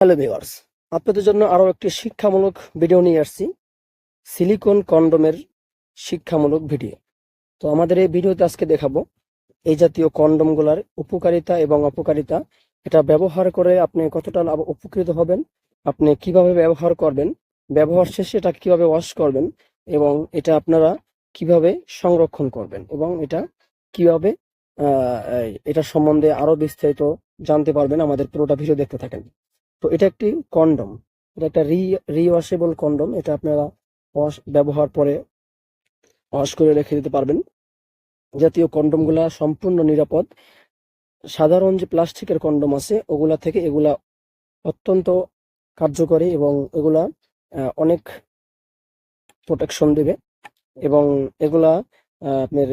Hello viewers, আপনাদের জন্য আরো একটি শিক্ষামূলক ভিডিও নিয়ে আসছি। সিলিকন কন্ডোমের শিক্ষামূলক ভিডিও। তো আমাদের এই ভিডিওতে আজকে দেখাবো এই জাতীয় কন্ডোমগুলোর উপকারিতা এবং অপকারিতা। এটা ব্যবহার করে আপনি কতটা উপকৃত হবেন, আপনি কিভাবে ব্যবহার করবেন, ব্যবহার শেষে এটা কিভাবে ওয়াশ করবেন, এবং এটা আপনারা কিভাবে সংরক্ষণ করবেন, এবং এটা কিভাবে এটা সম্বন্ধে আরো বিস্তারিত জানতে পারবেন। আমাদের পুরোটা ভিডিও দেখতে থাকেন। তো এটা একটি কন্ডম, এটা একটা রিওয়াশেবল কন্ডম। এটা আপনারা ব্যবহার পরে ওয়াশ করে রেখে দিতে পারবেন। জাতীয় কন্ডমগুলা সম্পূর্ণ নিরাপদ। সাধারণ যে প্লাস্টিকের কন্ডম আছে ওগুলা থেকে এগুলা অত্যন্ত কার্যকরী, এবং এগুলা অনেক প্রোটেকশন দেবে, এবং এগুলা আপনার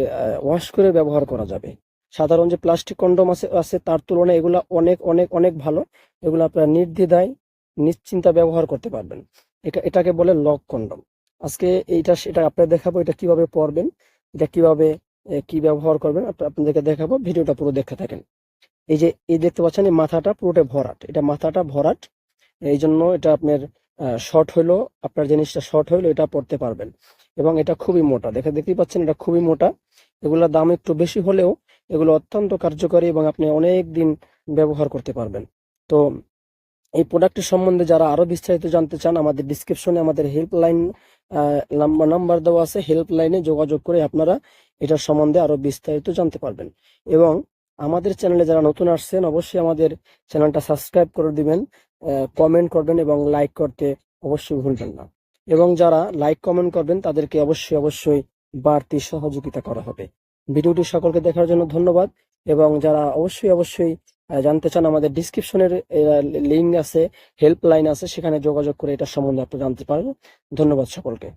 ওয়াশ করে ব্যবহার করা যাবে। সাধারণ যে প্লাস্টিক কন্ডম আছে তার তুলনায় এগুলা অনেক অনেক অনেক ভালো। এগুলো আপনারা নির্দ্বিধায় নিশ্চিন্তা ব্যবহার করতে পারবেন। এটাকে বলে লক কন্ডম। আজকে সেটা আপনাদের দেখাবো, এটা কিভাবে পরবেন, এটা কিভাবে কি ব্যবহার করবেন আপনাদেরকে দেখাবো। ভিডিওটা পুরো দেখতে থাকেন। এই দেখতে পাচ্ছেন, এই মাথাটা পুরোটা ভরাট, এটা মাথাটা ভরাট। এই জন্য এটা আপনার শর্ট হইলো, আপনার জিনিসটা শর্ট হইলো এটা পড়তে পারবেন। এবং এটা খুবই মোটা, দেখতেই পাচ্ছেন এটা খুবই মোটা। এগুলোর দাম একটু বেশি হলেও এগুলো অত্যন্ত কার্যকরী, এবং আপনি অনেক দিন ব্যবহার করতে পারবেন। তো এই প্রোডাক্টের সম্বন্ধে যারা আরো বিস্তারিত জানতে চান, আমাদের ডিসক্রিপশনে আমাদের হেল্পলাইন নাম্বার দেওয়া আছে। হেল্পলাইনে যোগাযোগ করে আপনারা এটার সম্বন্ধে আরো বিস্তারিত জানতে পারবেন। এবং আমাদের চ্যানেলে যারা নতুন আসছেন, অবশ্যই আমাদের চ্যানেলটা সাবস্ক্রাইব করে দিবেন, কমেন্ট করবেন এবং লাইক করতে অবশ্যই ভুলবেন না। এবং যারা লাইক কমেন্ট করবেন তাদেরকে অবশ্যই অবশ্যই বাড়তি সহযোগিতা করা হবে। ভিডিওটি সকলকে দেখার জন্য ধন্যবাদ। এবং যারা অবশ্যই অবশ্যই জানতে চান, আমাদের ডিসক্রিপশনের লিঙ্ক আছে, হেল্পলাইন আছে, সেখানে যোগাযোগ করে এটা সম্বন্ধে আপনি জানতে পারবেন। ধন্যবাদ সকলকে।